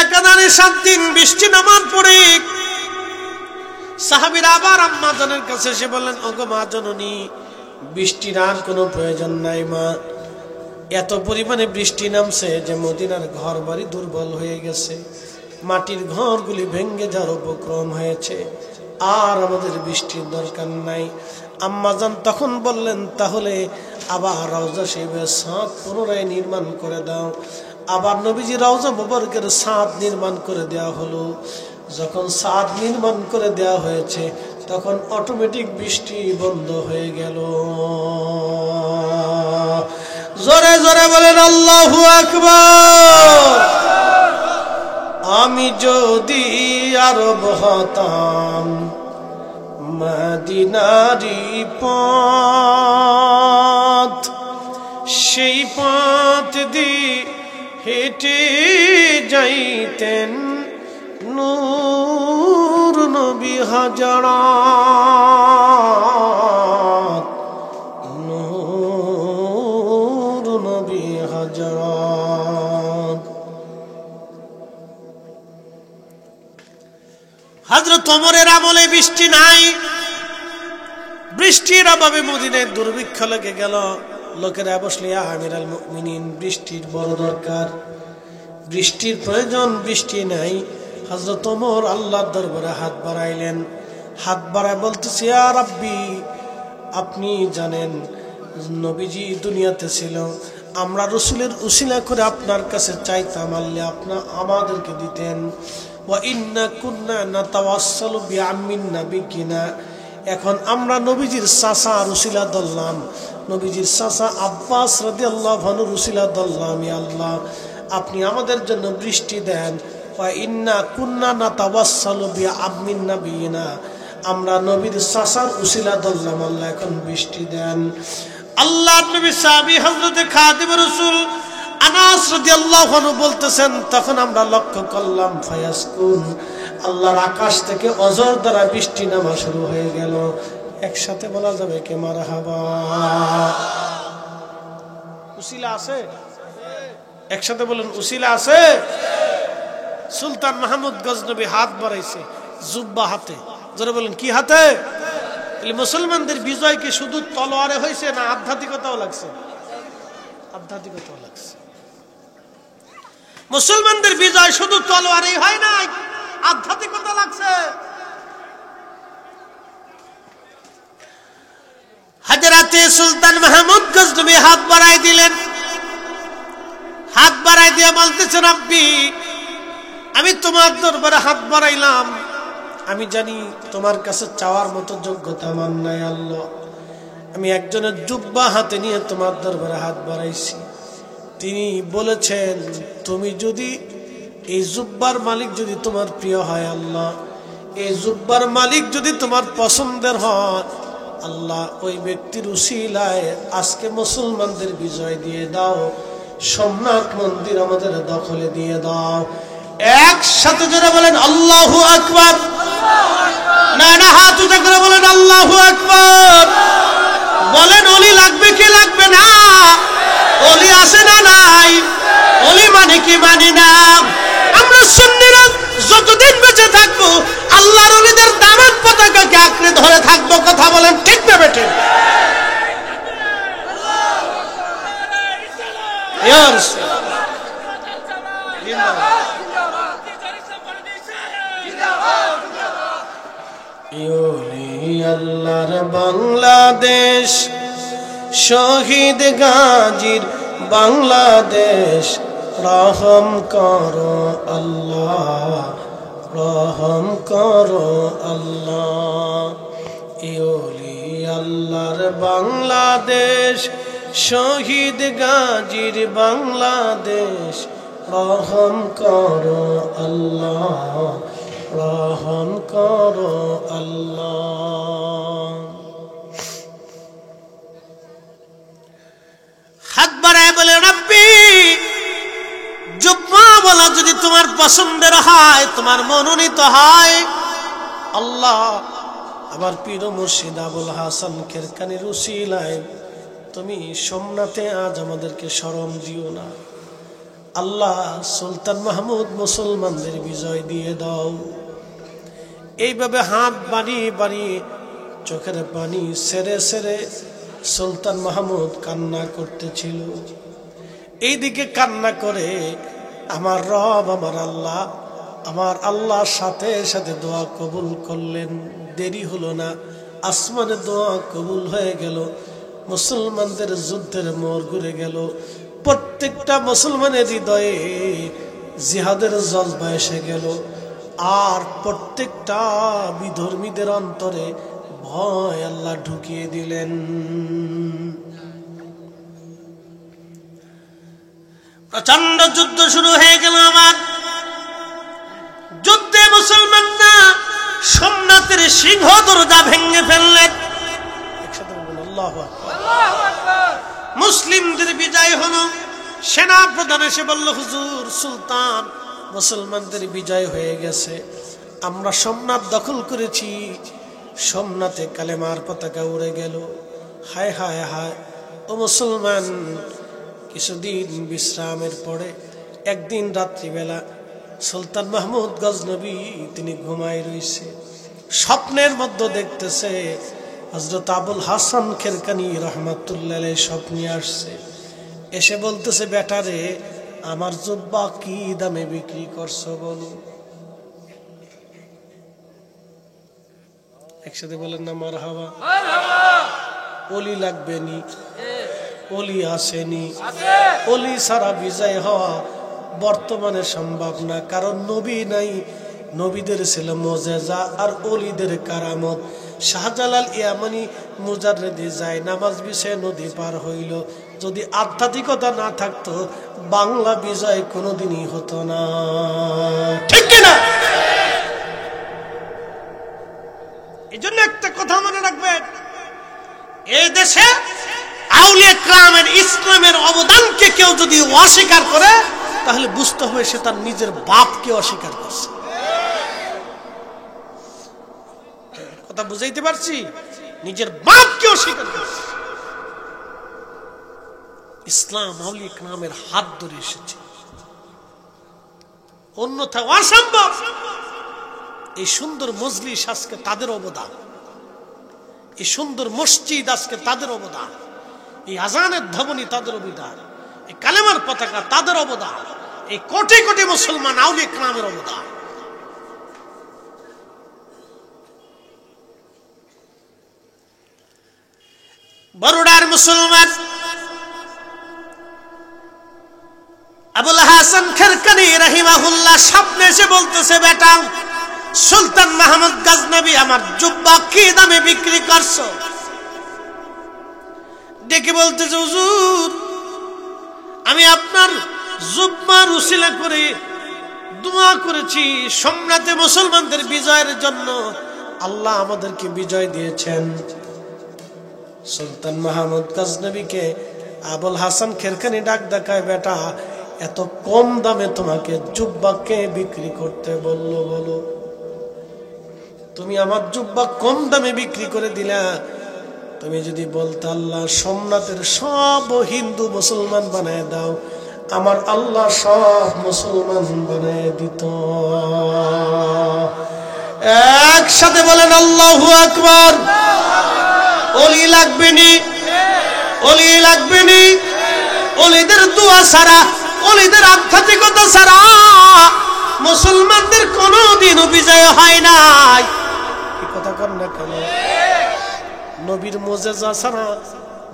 একাধারে 7 দিন বৃষ্টি নামার পরে সাহাবীরা আবার আম্মা জানের কাছে এসে বললেন, ওগো মা জননী, বৃষ্টির আর কোনো প্রয়োজন নাই মা। এত পরিমাণে বৃষ্টি নামছে যে মদিনার ঘর বাড়ি দুর্বল হয়ে গেছে, মাটির ঘরগুলি ভেঙে যাওয়ার উপক্রম হয়েছে, আর আমাদের বৃষ্টির দরকার নাই। আম্মাজান তখন বললেন, তাহলে আবার রওজা শরীফের ছাদ পুনরায় নির্মাণ করে দাও। আবার নবীজি রওজা মুবারকের ছাদ নির্মাণ করে দেওয়া হলো। যখন ছাদ নির্মাণ করে দেওয়া হয়েছে তখন অটোমেটিক বৃষ্টি বন্ধ হয়ে গেল। জোরে জোরে বলেন আল্লাহু আকবার। আমি যদি আরব হতাম, মদিনারি পথ, সেই পথ দিয়ে হেঁটে যাইতেন নূর নবী হাজারাত, নূর নবী হাজারাত। হযরত ওমরের আমলে বৃষ্টি নাই, বৃষ্টির অভাবে মদিনায় দুর্ভিক্ষ লেগে গেল। লোকেরা বসলে, আমিরুল মুমিনিন, বৃষ্টির বড় দরকার, বৃষ্টির প্রয়োজন, বৃষ্টি নাই। হযরত ওমর আল্লাহর দরবারে হাত বাড়াইলেন। হাত বাড়ায় বলতেছে, ইয়া রাব্বি, আপনি জানেন নবীজি দুনিয়াতে ছিল, আমরা রাসূলের উসিলা করে আপনার কাছে চাইতাম, আল্লাহ আপনি আমাদেরকে দিতেন। ওয়া ইন্না কুন্না নাতাওয়াসসালু বিআম্মিন নাবিয়িনা, এখন আমরা নবীজির চাচা রুসিলা ধরলাম, নবীজির চাচা আব্বাস রাদিয়াল্লাহু আনহু রুসিলা ধরলাম, ইয়া আল্লাহ আপনি আমাদের জন্য বৃষ্টি দেন। ওয়া ইন্না কুন্না নাতাওয়াসসালু বিআম্মিন নাবিয়িনা, আমরা নবীর চাচার উসিলা ধরলাম, আল্লাহ এখন বৃষ্টি দেন। আল্লাহর নবী সাহাবী হযরত খাদিম রাসূল আনাস রাদিয়াল্লাহু আনহু বলতেছেন, তখন আমরা লক্ষ্য করলাম ফায়াসকুন, আল্লাহর আকাশ থেকে অজর দ্বারা বৃষ্টি নামা শুরু হয়ে গেল। একসাথে বলা যাবে কে মারহাবা? উসিলা আছে? একসাথে বলেন উসিলা আছে? সুলতান মাহমুদ গজনবী হাত বাড়াইছে, জুব্বা হাতে। যারা বলেন কি হাতে? মুসলমানদের বিজয় কি শুধু তলোয়ারে হয়েছে না আধ্যাত্মিকতাও লাগছে? আধ্যাত্মিকতাও লাগছে। মুসলমানদের বিজয় শুধু তলোয়ারেই হয় নাই, আধ্যাত্মিকতা লাগছে। হযরতে সুলতান মাহমুদ গজনবী হাত বাড়াই দিলেন। হাত বাড়াই দিয়ে বলতেছেন, রব্বি, আমি তোমার দরবারে হাত বাড়াইলাম, আমি জানি তোমার কাছে চাওয়ার মতো যোগ্যতা আমার নাই আল্লাহ। আমি একজনের জুব্বা হাতে নিয়ে তোমার দরবারে হাত বাড়াইছি। তিনি বলেছেন, তুমি যদি এই জুব্বার মালিক যদি তোমার প্রিয় হয় আল্লাহ, এই জুব্বার মালিক যদি তোমার পছন্দের হয় আল্লাহ, ওই ব্যক্তির উসিলায় আজকে মুসলমানদের বিজয় দিয়ে দাও, সোমনাথ মন্দির আমাদের দখলে দিয়ে দাও। একসাথে যারা বলেন আল্লাহু আকবার, না না হাত উঁচা করে বলেন আল্লাহু আকবার। বলেন ওলি লাগবে কি লাগবে না? ওলি আছে না নাই? ওলি মানে কি মানি না? আমরা সুন্নিরা যতদিন বেঁচে থাকবো আল্লাহর ওলিদের দামান পতাকাকে আঁকড়ে ধরে থাকবো। কথা বলেন ঠিক না বেঠে? আল্লাহর বাংলাদেশ, শহীদ গাজীর বাংলাদেশ, রহম করো আল্লাহ, রহম করো আল্লাহ। ইওলি আল্লাহর বাংলাদেশ, শহীদ গাজীর বাংলাদেশ, রহম করো আল্লাহ, রহম করো আল্লাহ। হাত বাড়ায় বলে, রব্বি, জুব্বা বলা যদি তোমার পছন্দের হয়, তোমার মনোনীত হয় আল্লাহ, আবার পীর মুর্শিদ আবুল হাসান খেরকানির উসিলায় তুমি সোমনাথে আজ আমাদেরকে শরম দিও না আল্লাহ। সুলতান মাহমুদ মুসলমানদের বিজয় দিয়ে দাও। এইভাবে হাত বাড়িয়ে বাড়িয়ে চোখের পানি সেরে সেরে সুলতান মাহমুদ কান্না করতেছিল। এইদিকে কান্না করে আমার রব, আমার আল্লাহর সাথে সাথে দোয়া কবুল করলেন। দেরি হলো না, আসমানে দোয়া কবুল হয়ে গেল। মুসলমানদের যুদ্ধের মোড় ঘুরে গেল। প্রত্যেকটা মুসলমানের হৃদয়ে জিহাদের জজবা এসে গেল। আর প্রত্যেকটা বিধর্মীদের অন্তরে ভয় আল্লাহ ঢুকিয়ে দিলেন। প্রচন্ড যুদ্ধ শুরু হয়ে গেল। আমার যুদ্ধে মুসলমানরা সোমনাথের সিংহ দরজা ভেঙে ফেললেন। একসাথে বলুন আল্লাহু আকবার। মুসলিমদের বিজয় হলো। সেনা প্রধান এসে বলল, হুজুর, সুলতান, মুসলমানদের বিজয় হয়ে গেছে, আমরা সোমনাথ দখল করেছি। সোমনাথে কালেমার পতাকা উড়ে গেল। হায় হায় হায়, ও মুসলমান। কিছুদিন বিশ্রামের পরে একদিন রাত্রিবেলা সুলতান মাহমুদ গজনবী তিনি ঘুমায় রয়েছে। স্বপ্নের মধ্যে দেখতেছে হযরত আবুল হাসান খেরকানি রহমাতুল্লাহ আলাইহি স্বপ্নে আসছে। এসে বলতেছে, বেটারে, আমার জুব্বা কি দামে বিক্রি করছো বলো? একসাথে বলেন না মারহাবা। ওলি লাগবে নি? ওলি আসেনি। ওলি সারা বিজয় হওয়া বর্তমানে সম্ভব না, কারণ নবী নাই। নবীদের ছিল মুজিজা আর ওলিদের কারামত। শাহজালাল ইয়ামানি মুজাররিদে যায় নামাজ বিছে নদী পার হইল। যদি আধ্যাত্মিকতা না থাকতো বাংলা বিজয় কোনোদিনই হতো না। ঠিক কিনা? এই জন্য একটা কথা মনে রাখবেন, এই দেশে আউলিয়া কেরামের ইসলামের অবদানকে কেউ যদি অস্বীকার করে তাহলে বুঝতে হবে সে তার নিজের বাপকে অস্বীকার করছে। কথা বুঝাইতে পারছি? নিজের বাপকেও স্বীকার করেছে। ইসলাম আউলিয়া কেরামের হাত ধরে এসেছে, অন্যথা অসম্ভব। এই সুন্দর মজলিস আজকে তাদের অবদান, এই সুন্দর মসজিদ আজকে তাদের অবদান, এই আজানের ধ্বনি তাদের অবদান, এই কালেমার পতাকা তাদের অবদান, এই কোটি কোটি মুসলমান আউলিয়া কেরামের অবদান। বরুড়ার মুসলমান আবুল হাসান খেরকানি রাহিমাহুল্লাহ স্বপ্নে এসে বলতেছে, বেটা সুলতান মাহমুদ গজনবী আমার জুব্বা কি দামে বিক্রি করছো? ডেকে বলতেছে, হুজুর আমি আপনার জুব্বার উসিলা করে দোয়া করেছি সম্রাটে মুসলমানদের বিজয়ের জন্য, আল্লাহ আমাদেরকে বিজয় দিয়েছেন। সুলতান মাহমুদ গজনবীকে আবুল হাসান খেরকানি ডাক দেখায়, বেটা এত কম দামে তোমাকে জুব্বাকে বিক্রি করতে বললো, বলো তুমি আমার জুব্বা কম দামে বিক্রি করে দিলা, তুমি যদি বলতে আল্লাহ সোমনাথের সব হিন্দু মুসলমান বানায় দাও, আমার আল্লাহ সব মুসলমান বানায় দিত। একসাথে বলেন আল্লাহু আকবার। ওলি লাগবে নি, ওলি লাগবে নি, ওলিদের দোয়া ছাড়া, ওলিদের আধ্যাত্মিকতা ছাড়া মুসলমানদের কোনদিনও বিজয় হয় নাই। এই কথা কর না কেন? নবীর মুজিজা ছাড়া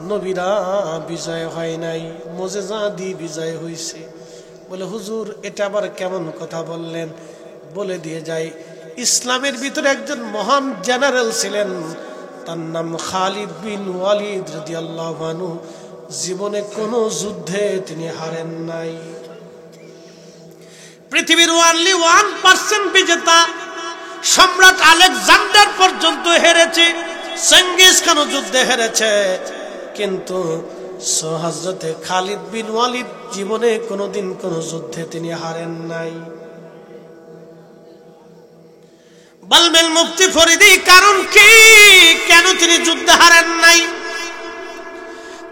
নবীরা বিজয় হয় নাই, মুজিজা দিয়ে বিজয় হয়েছে। বলে হুজুর এটা আবার কেমন কথা বললেন? বলে দিয়ে যাই, ইসলামের ভিতরে একজন মহান জেনারেল ছিলেন, তার নাম খালিদ বিন ওয়ালিদ রাদিয়াল্লাহু আনহু। জীবনে কোনো যুদ্ধে তিনি হারেন নাই। পৃথিবীর অনলি 1% বিজেতা সম্রাট আলেকজান্ডার পর্যন্ত হেরেছে, চেঙ্গিস খানও যুদ্ধে হেরেছে, কিন্তু হযরতে খালিদ বিন ওয়ালিদ জীবনে কোনোদিন কোনো যুদ্ধে তিনি হারেন নাই। বলবেন মুফতি ফরিদি কারণ কি, কেন তিনি যুদ্ধে হারেন নাই?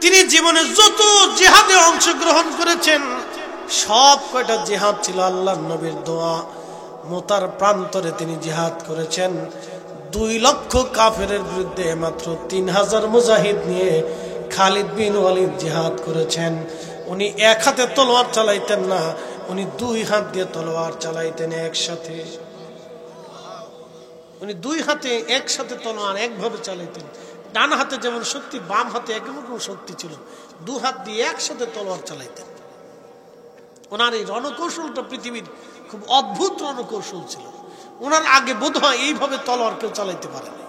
তিনি জীবনে যত জিহাদে অংশগ্রহণ করেছেন সব কয়টা জিহাদ ছিল আল্লাহর নবীর দোয়া। মুতার প্রান্তরে তিনি জিহাদ করেছেন। 2 লক্ষ কাফেরের বিরুদ্ধে মাত্র 3000 মুজাহিদ নিয়ে খালিদ বিন ওয়ালিদ জিহাদ করেছেন। উনি এক হাতে তলোয়ার চালাইতেন না, উনি 2 হাত দিয়ে তলোয়ার চালাইতেন একসাথে। উনি 2 হাতে একসাথে তলোয়ার একভাবে চালাইতেন। ডান হাতে যেমন শক্তি, বাম হাতে একরকম শক্তি ছিল, 2 হাত দিয়ে একসাথে তলোয়ার চালাইতেন। ওনার এই রণকৌশলটা পৃথিবীর খুব অদ্ভুত রণকৌশল ছিল। ওনার আগে বোধ হয় এইভাবে তলোয়ার কেউ চালাইতে পারে না।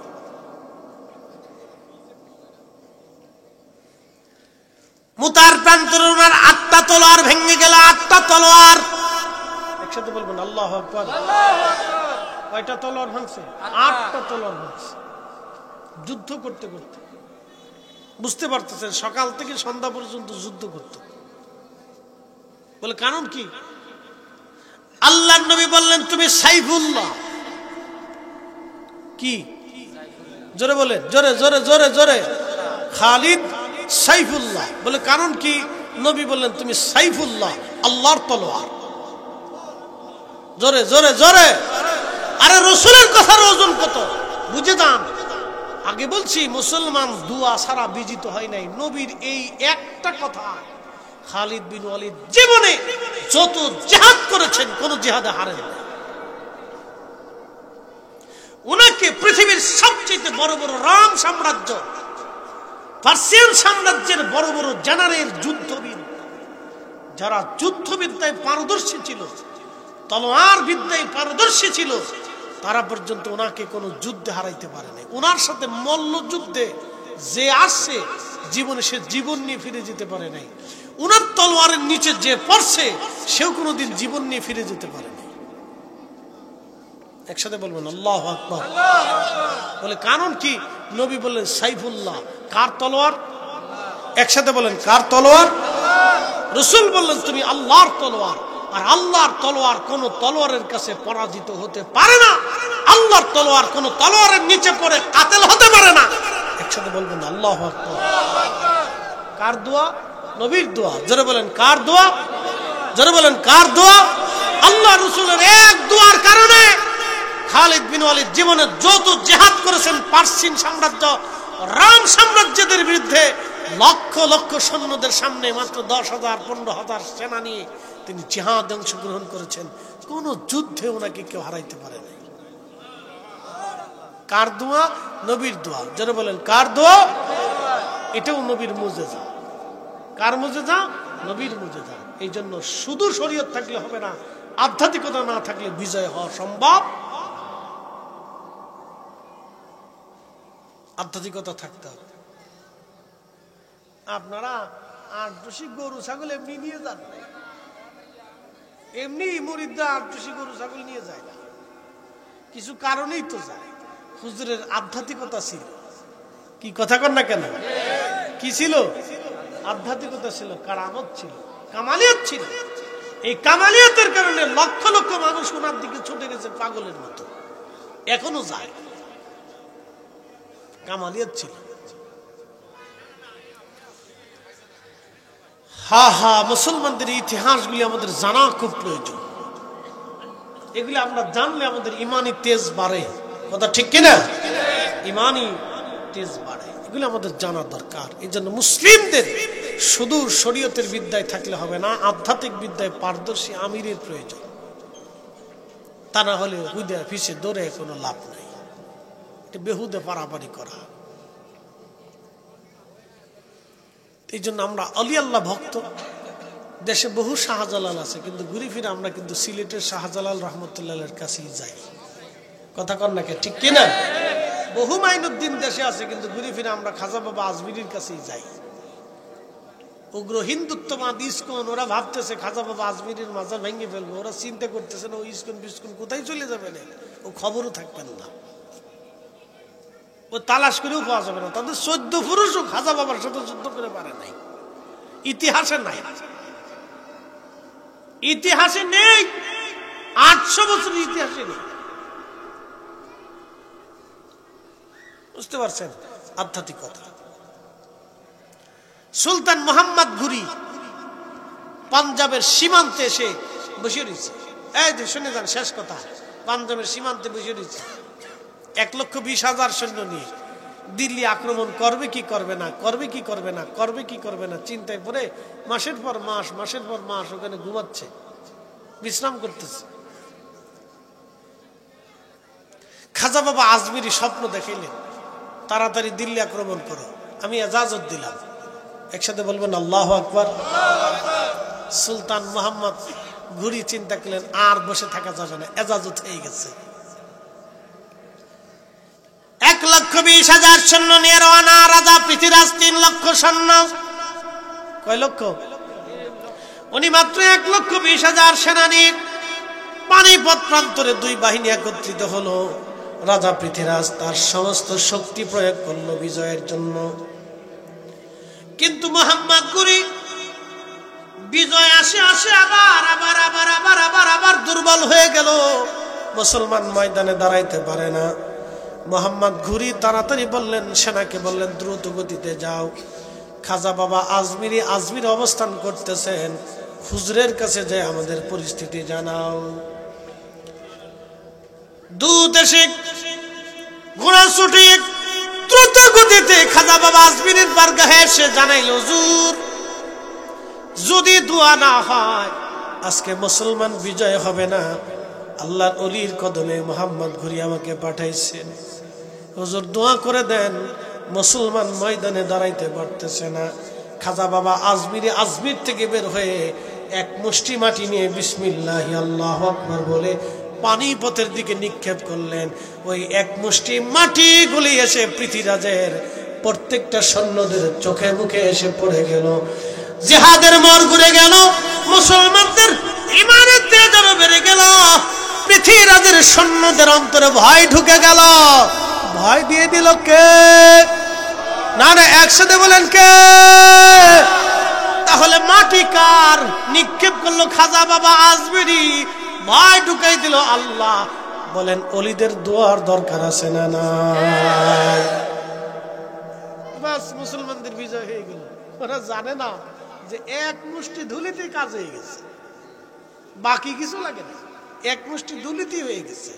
মুতার প্রান্তরে ওনার 8টা তলোয়ার ভেঙে গেল, 8টা তলোয়ার। একসাথে বলবেন আল্লাহু আকবার। কয়টা তলোয়ার ভাঙছে? 8টা তলোয়ার ভাঙছে। যুদ্ধ করতে করতে বুঝতে পারতেছেন, সকাল থেকে সন্ধ্যা পর্যন্ত যুদ্ধ করত। বলে কারণ কি? আল্লাহর নবী বললেন তুমি সাইফুল্লাহ। কি? জোরে বলে, জোরে জোরে জোরে জোরে। খালিদ সাইফুল্লাহ। বলে কারণ কি? নবী বললেন তুমি সাইফুল্লাহ, আল্লাহর তলোয়ার। জোরে জোরে জোরে। আরে রাসূলের কথার ওজন কত বুঝে যান। আগে বলছি মুসলমান দুয়া ছাড়া বিজিত হয় নাই। নবীর এই একটা কথা, খালিদ বিন ওয়ালিদ জীবনে যত জিহাদ করেছেন কোন জিহাদে হারেন না। ওনাকে পৃথিবীর সবচেয়ে বড় বড় রোম সাম্রাজ্য, পার্সিয়ান সাম্রাজ্যের বড় বড় জেনারেল, যুদ্ধবীর, যারা যুদ্ধবিদ্যায় পারদর্শী ছিল, তলোয়ার বিদ্যায় পারদর্শী ছিল, তারা পর্যন্ত ওনাকে কোনো যুদ্ধে হারাইতে পারে নাই। ওনার সাথে মল্ল যুদ্ধে যে আসছে জীবনে সে জীবন নিয়ে ফিরে যেতে পারে নাই। ওনার তলোয়ারের নিচে যে পড়ছে সেও কোনোদিন জীবন নিয়ে ফিরে যেতে পারে নাই। একসাথে বলবেন আল্লাহু আকবার। বলে কারণ কি? নবী বললেন সাইফুল্লাহ। কার তলোয়ার? একসাথে বলেন কার তলোয়ার? রাসূল বললেন তুমি আল্লাহর তলোয়ার। আর আল্লাহর তলোয়ার কোন তলোয়ারের কাছে পরাজিত হতে পারে না। আল্লাহর তলোয়ার কোন তলোয়ারের নিচে পড়ে কাতেল হতে পারে না। একসাথে বলবেন আল্লাহু আকবার। কার দোয়া? নবীর দোয়া। জোরে বলেন কার দোয়া? জোরে বলেন কার দোয়া? আল্লাহ রাসূলের এক দোয়ার কারণে খালিদ বিন ওয়ালিদ জীবনে যত জিহাদ করেছেন পার্সিয়ান সাম্রাজ্য, রাম সাম্রাজ্যদের বিরুদ্ধে লক্ষ লক্ষ সৈন্যদের সামনে মাত্র 10,000 15,000 সেনা নিয়ে তিনি জিহাদে অংশগ্রহণ করেছেন। কোন যুদ্ধে ওনাকে কেউ হারাইতে পারে নাই। কার দোয়া? নবীর দোয়া। যারা বলেন কার দোয়া? এটাও নবীর মুজিজা। কার মুজিজা? নবীর মুজিজা। এই জন্য শুধু শরীয়ত থাকলে হবে না, আধ্যাত্মিকতা না থাকলে বিজয় হওয়া সম্ভব। আধ্যাত্মিকতা থাকতে হবে। আপনারা 8 গরু ছাগল এমনি নিয়ে যান, এমনি মুরিদরা 8 গরু ছাগল নিয়ে যায় না, কিছু কারণেই তো যায়। হুজুরের আধ্যাত্মিকতা ছিল। কি কথা কন না কেন? কি ছিল? আধ্যাত্মিকতা ছিল, কারামত ছিল, কামালিয়ত ছিল। এই কামালিয়তের কারণে লক্ষ লক্ষ মানুষ ওনার দিকে ছুটে গেছে পাগলের মতো, এখনো যায়। কামালিয়ত ছিল। মুসলমানদের ইতিহাসগুলি আমাদের জানা খুব প্রয়োজন। এগুলি আমরা জানলে আমাদের ইমানি তেজ বাড়ে। কথা ঠিক কিনা? ইমানি তেজ বাড়ে, এগুলি আমাদের জানা দরকার। এই জন্য মুসলিমদের শুধু শরীয়তের বিদ্যায় থাকলে হবে না, আধ্যাত্মিক বিদ্যায় পারদর্শী আমিরের প্রয়োজন। তা না হলে হুদে ফিসে দৌড়ে কোনো লাভ নাই, এটা বেহুদে পারাপারি করা। এই জন্য আমরা আলী আল্লাহ ভক্ত। দেশে বহু শাহজালাল আছে, কিন্তু ঘুরে ফিরে আমরা কিন্তু সিলেটের শাহজালাল রহমতুল্লাহের কাছেই যাই। কথা কন নাকি? ঠিক কিনা? বহু মাইনুদ্দিন দেশে আছে, কিন্তু ঘুরে ফিরে আমরা খাজা বাবা আজমিরির কাছেই যাই। উগ্র হিন্দুত্ববাদ ইস্কন, ওরা ভাবতেছে খাজা বাবা আজমিরির মাজার ভেঙে ফেলবো। ওরা চিন্তা করতেছে না ও ইস্কন বিস্কন কোথায় চলে যাবে না, ও খবরও থাকবেন না, ও তালাশ করেও পাওয়া যাবে না। তাদের 14 পুরুষও খাজা বাবার সাথে যুদ্ধ করে পারে নাই, ইতিহাসে নাই, ইতিহাসে নেই, 800 বছর ইতিহাসে নেই। বুঝতে পারছেন? আধ্যাত্মিকতা। সুলতান মোহাম্মদ ঘুরি পাঞ্জাবের সীমান্তে এসে বসে রয়েছে। এই যে শুনে যান, শেষ কথা, পাঞ্জাবের সীমান্তে বসে রয়েছে 1,20,000 সৈন্য নিয়ে। দিল্লি আক্রমণ করবে কি করবে না, করবে কি করবে না, করবে কি করবে না চিন্তায় পড়ে মাসের পর মাস, মাসের পর মাস ওখানে ঘুমাচ্ছে, বিশ্রাম করতেছে। খাজা বাবা আজমিরি স্বপ্ন দেখাইলেন, তাড়াতাড়ি দিল্লি আক্রমণ করো, আমি এজাজত দিলাম। একসাথে বলবেন আল্লাহু আকবার। সুলতান মোহাম্মদ ঘুরি চিন্তা করলেন আর বসে থাকা যাবে না, এজাজত হয়ে গেছে। 1,20,000 সৈন্য নিয়ে রওনা। রাজা পৃথ্বীরাজ 3 লক্ষ সৈন্য। কয় লক্ষ? উনি মাত্র 1,20,000 সেনা নিয়ে পানিপথ প্রান্তরে 2 বাহিনী একত্রিত হলো। রাজা পৃথ্বীরাজ তার সমস্ত শক্তি প্রয়োগ করলো বিজয়ের জন্য, কিন্তু মোহাম্মদ ঘুরি বিজয় আসে আসে আবার আবার আবার আবার আবার আবার দুর্বল হয়ে গেল। মুসলমান ময়দানে দাঁড়াইতে পারে না। মোহাম্মদ ঘুরি তাড়াতাড়ি বললেন, সেনাকে বললেন দ্রুত গতিতে যাও, খাজা বাবা আজমির অবস্থান করতেছেন, হুজুরের কাছে যে আমাদের পরিস্থিতি জানাও। দূত এসে ঘোড়া ছুটে দ্রুত গতিতে খাজা বাবা আজমিরের বারগাহে এসে জানাইল, হুজুর যদি দোয়া না হয় আজকে মুসলমান বিজয় হবে না। আল্লাহর ওলির কদমে মোহাম্মদ ঘুরি আমাকে পাঠাইছেন, হুজুর দোয়া করে দেন, মুসলমান ময়দানে দাঁড়াইতে পারতেছে না। খাজা বাবা আজমির থেকে বের হয়ে 1 মুষ্টি মাটি নিয়ে বিসমিল্লাহ আল্লাহু আকবার বলে পানিপথের দিকে নিক্ষেপ করলেন। ওই 1 মুষ্টি মাটি গুলি এসে পৃথ্বীরাজের প্রত্যেকটা সৈন্যদের চোখে মুখে এসে পড়ে গেল। জিহাদের মোড় ঘুরে গেল, মুসলমানদের ইমানের তেজ আরো বেড়ে গেল। পৃথ্বীরাজের সৈন্যদের অন্তরে ভয় ঢুকে গেল। ভয় দিয়ে দিল কে? না না, একসাথে বলেন কে? তাহলে মাটি কার? নিক্ষেপ করলো খাজা বাবা আজমিরি, ভয় ঢুকাই দিল আল্লাহ। বলেন অলিদের দোয়ার দরকার আছে না নাই? মুসলমানদের বিজয় হয়ে গেল। ওরা জানে না যে এক মুষ্টি ধুলিতে কাজ হয়ে গেছে, বাকি কিছু লাগে না, এক মুষ্টি ধুলিতে হয়ে গেছে।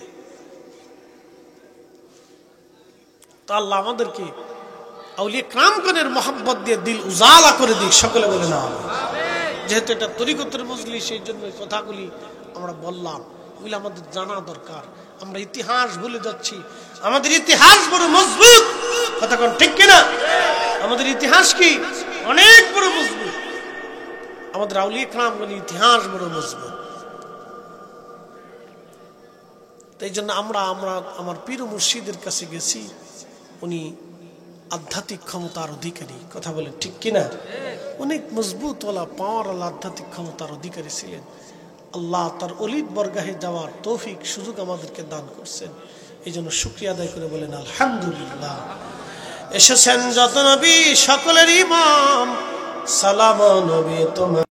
তো আল্লাহ আমাদেরকে আউলিয়া কিরামগণের মহব্বত দিয়ে দিল উজালা করে দিক, সকলে বলে না। যেহেতু এটা তরিকতের মজলিস, সেই জন্য কথাগুলি আমরা বললাম, ওগুলি আমাদের জানা দরকার। আমরা ইতিহাস ভুলে যাচ্ছি, আমাদের ইতিহাস বড় মজবুত, কথা কোন ঠিক কিনা? আমাদের ইতিহাস কি অনেক বড় মজবুত, আমাদের আউলিয়া কিরামগণের ইতিহাস বড় মজবুত। তাই জন্য আমরা আমার পীর মুর্শিদের কাছে গেছি, উনি আধ্যাত্মিক ক্ষমতার অধিকারী, কথা বলেন ঠিক কিনা? অনেক মজবুত ওলা পাওয়ার আল্লাহ আধ্যাত্মিক ক্ষমতার অধিকারী ছিলেন। আল্লাহ তার অলিদ বরগাহে যাওয়ার তৌফিক সুযোগ আমাদেরকে দান করছেন, এই জন্য শুকরিয়া আদায় করে বলেন আলহামদুলিল্লাহ। এসেছেন যত নবী সকলের ইমাম, সালাম নবী তোমার।